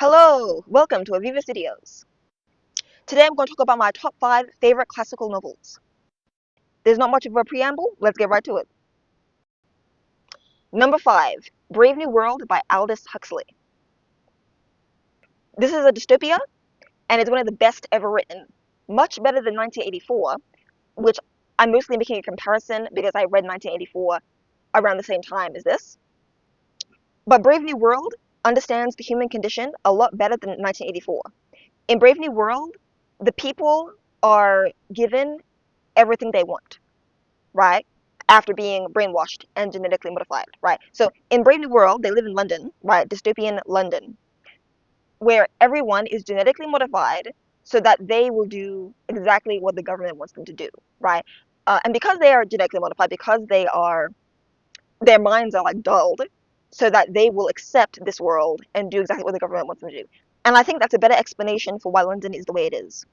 Hello, welcome to Aviva Studios. Today I'm going to talk about my top 5 favorite classical novels. There's not much of a preamble, let's get right to it. Number 5, Brave New World by Aldous Huxley. This is a dystopia, and it's one of the best ever written. Much better than 1984, which I'm mostly making a comparison because I read 1984 around the same time as this. But Brave New World understands the human condition a lot better than 1984. In Brave New World, the people are given everything they want, right? After being brainwashed and genetically modified, right? So in Brave New World, they live in London, right? Dystopian London, where everyone is genetically modified so that they will do exactly what the government wants them to do, right? And because they are genetically modified, because their minds are like dulled, so that they will accept this world and do exactly what the government wants them to do. And I think that's a better explanation for why London is the way it is.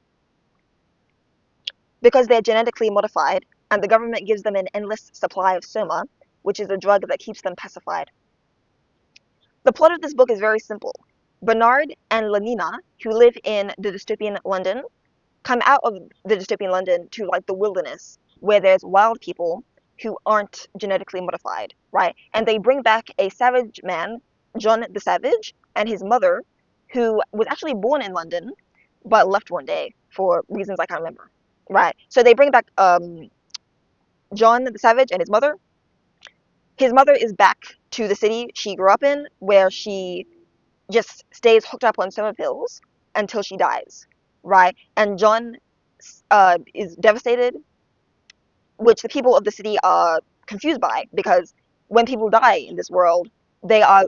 Because they're genetically modified, and the government gives them an endless supply of soma, which is a drug that keeps them pacified. The plot of this book is very simple. Bernard and Lenina, who live in the dystopian London, come out of the dystopian London to like the wilderness where there's wild people who aren't genetically modified, right? And they bring back a savage man, John the Savage, and his mother, who was actually born in London but left one day for reasons I can't remember. Right. So they bring back John the Savage and his mother. His mother is back to the city she grew up in, where she just stays hooked up on soma pills until she dies. Right. And John is devastated, which the people of the city are confused by because when people die in this world, they are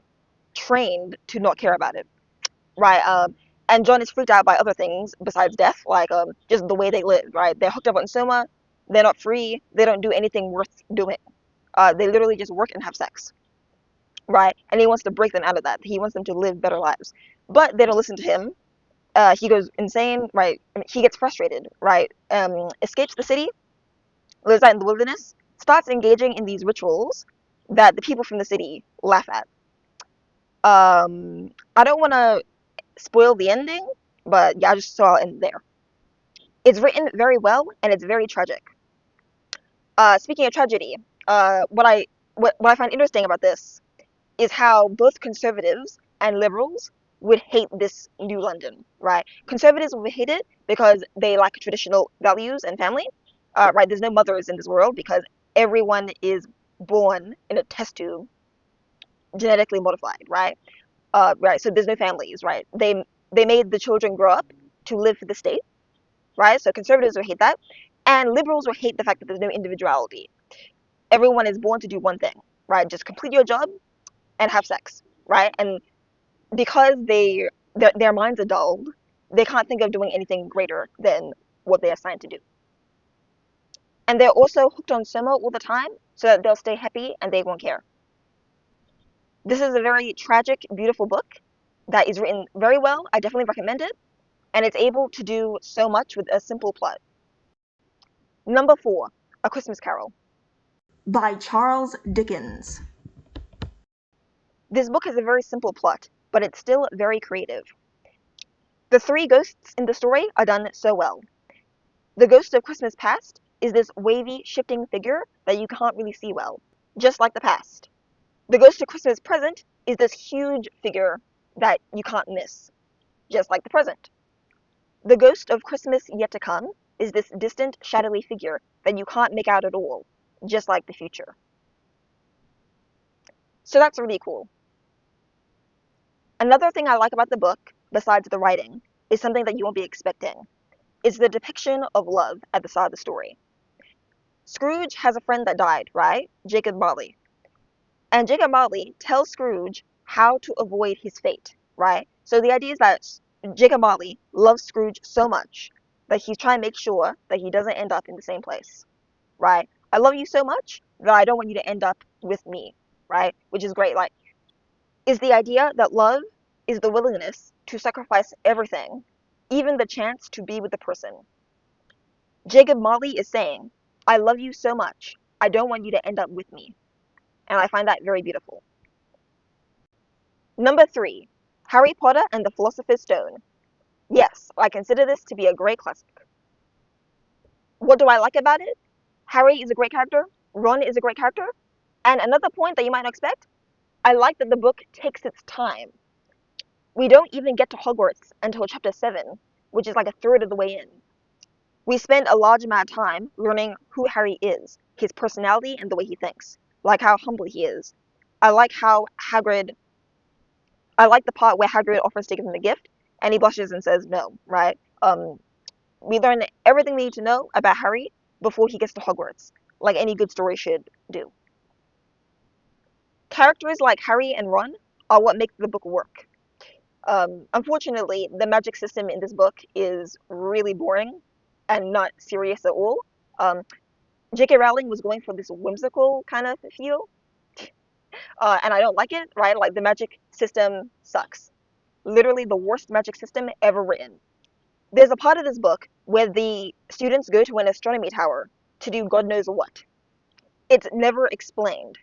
trained to not care about it. Right. And John is freaked out by other things besides death, like just the way they live. Right. They're hooked up on soma. They're not free. They don't do anything worth doing. They literally just work and have sex, right? And he wants to break them out of that. He wants them to live better lives, but they don't listen to him. He goes insane, right? I mean, he gets frustrated, right? Escapes the city, lives out in the wilderness, starts engaging in these rituals that the people from the city laugh at. I don't want to spoil the ending, but yeah, I just saw it there. It's written very well and it's very tragic. Speaking of tragedy, what I find interesting about this is how both conservatives and liberals would hate this new London, right? Conservatives would hate it because they lack traditional values and family, right? There's no mothers in this world because everyone is born in a test tube, genetically modified, right? Right. So there's no families, right? They made the children grow up to live for the state, right? So conservatives would hate that, and liberals would hate the fact that there's no individuality. Everyone is born to do one thing, right? Just complete your job and have sex, right? And because their minds are dulled, they can't think of doing anything greater than what they're assigned to do. And they're also hooked on soma all the time, so that they'll stay happy and they won't care. This is a very tragic, beautiful book that is written very well. I definitely recommend it, and it's able to do so much with a simple plot. Number 4, A Christmas Carol by Charles Dickens. This book has a very simple plot, but it's still very creative. The three ghosts in the story are done so well. The ghost of Christmas past is this wavy, shifting figure that you can't really see well, just like the past. The ghost of Christmas present is this huge figure that you can't miss, just like the present. The ghost of Christmas yet to come is this distant, shadowy figure that you can't make out at all, just like the future. So that's really cool. Another thing I like about the book, besides the writing, is something that you won't be expecting. It's the depiction of love at the start of the story. Scrooge has a friend that died, right? Jacob Marley. And Jacob Marley tells Scrooge how to avoid his fate, right? So the idea is that Jacob Marley loves Scrooge so much that he's trying to make sure that he doesn't end up in the same place, right? I love you so much that I don't want you to end up with me, right? Which is great. Like, is the idea that love is the willingness to sacrifice everything, even the chance to be with the person. Jacob Marley is saying, I love you so much, I don't want you to end up with me. And I find that very beautiful. Number 3, Harry Potter and the Philosopher's Stone. Yes, I consider this to be a great classic. What do I like about it? Harry is a great character, Ron is a great character, and another point that you might not expect, I like that the book takes its time. We don't even get to Hogwarts until chapter 7, which is like a third of the way in. We spend a large amount of time learning who Harry is, his personality, and the way he thinks, like how humble he is. I like how Hagrid. I like the part where Hagrid offers to give him a gift, and he blushes and says no. Right? We learn everything we need to know about Harry before he gets to Hogwarts, like any good story should do. Characters like Harry and Ron are what make the book work. Unfortunately, the magic system in this book is really boring and not serious at all. Um, J.K. Rowling was going for this whimsical kind of feel, and I don't like it, right? Like, the magic system sucks. Literally the worst magic system ever written. There's a part of this book where the students go to an astronomy tower to do God knows what. It's never explained.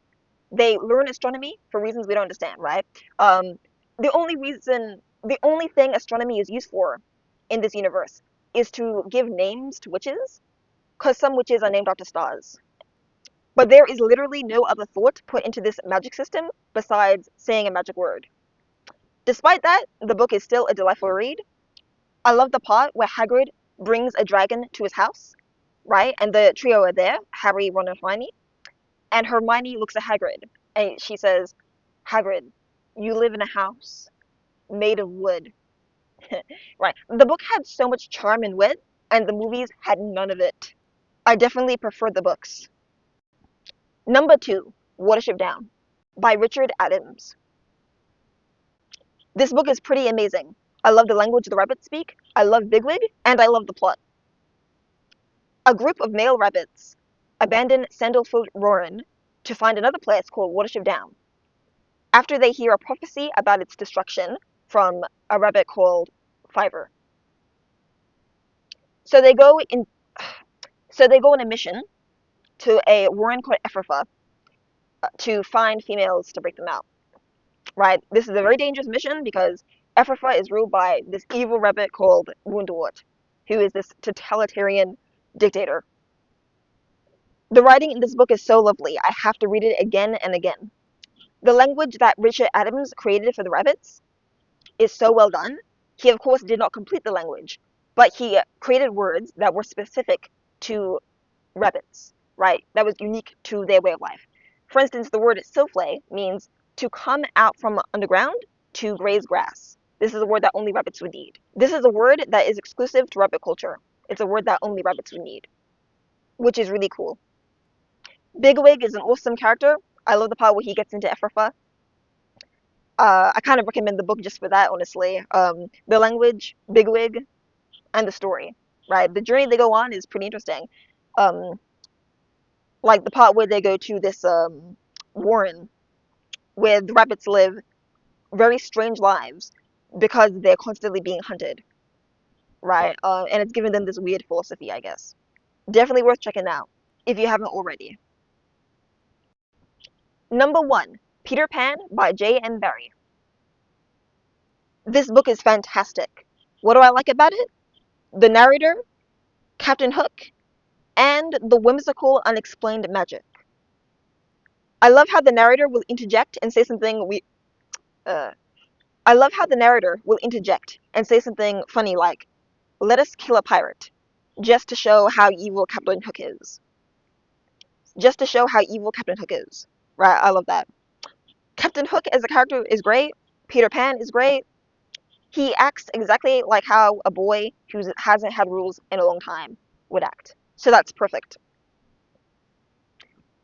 They learn astronomy for reasons we don't understand, right? Um, the only thing astronomy is used for in this universe is to give names to witches, because some witches are named after stars. But there is literally no other thought put into this magic system besides saying a magic word. Despite that, the book is still a delightful read. I love the part where Hagrid brings a dragon to his house, right? And the trio are there, Harry, Ron, and Hermione. And Hermione looks at Hagrid and she says, Hagrid, you live in a house made of wood. Right. The book had so much charm and wit, and the movies had none of it. I definitely prefer the books. Number 2, Watership Down by Richard Adams. This book is pretty amazing. I love the language the rabbits speak, I love Bigwig, and I love the plot. A group of male rabbits abandon Sandalford Roarin to find another place called Watership Down, after they hear a prophecy about its destruction from a rabbit called Fiver. So they go in so they go on a mission to a warren called Ephrafa to find females to break them out. Right? This is a very dangerous mission because Ephrafa is ruled by this evil rabbit called Woundwort, who is this totalitarian dictator. The writing in this book is so lovely, I have to read it again and again. The language that Richard Adams created for the rabbits is so well done. He, of course, did not complete the language, but he created words that were specific to rabbits, right? That was unique to their way of life. For instance, the word souffle means to come out from underground to graze grass. This is a word that only rabbits would need. This is a word that is exclusive to rabbit culture. It's a word that only rabbits would need, which is really cool. Bigwig is an awesome character. I love the part where he gets into Ephrafa. I kind of recommend the book just for that, honestly. The language, Bigwig, and the story, right? The journey they go on is pretty interesting. Um, like the part where they go to this warren where the rabbits live very strange lives because they're constantly being hunted, right? And it's given them this weird philosophy, I guess. Definitely worth checking out if you haven't already. Number 1, Peter Pan by J.M. Barrie. This book is fantastic. What do I like about it? The narrator, Captain Hook, and the whimsical, unexplained magic. I love how the narrator will interject and say something uh, I love how the narrator will interject and say something funny like, let us kill a pirate, just to show how evil Captain Hook is. Just to show how evil Captain Hook is. Right, I love that. Captain Hook as a character is great. Peter Pan is great. He acts exactly like how a boy who hasn't had rules in a long time would act. So that's perfect.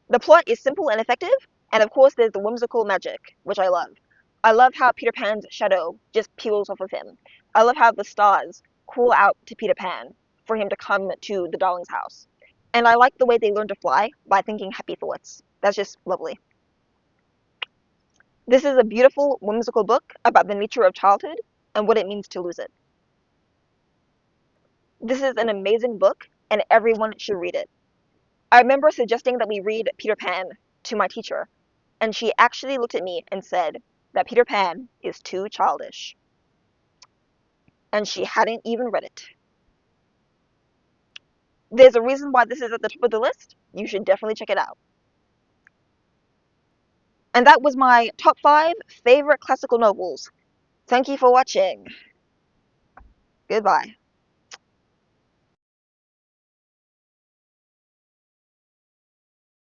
The plot is simple and effective, and of course there's the whimsical magic, which I love. I love how Peter Pan's shadow just peels off of him. I love how the stars call out to Peter Pan for him to come to the Darling's house. And I like the way they learn to fly by thinking happy thoughts. That's just lovely. This is a beautiful, whimsical book about the nature of childhood and what it means to lose it. This is an amazing book, and everyone should read it. I remember suggesting that we read Peter Pan to my teacher, and she actually looked at me and said, that Peter Pan is too childish. And she hadn't even read it. There's a reason why this is at the top of the list. You should definitely check it out. And that was my top 5 favorite classical novels. Thank you for watching. Goodbye.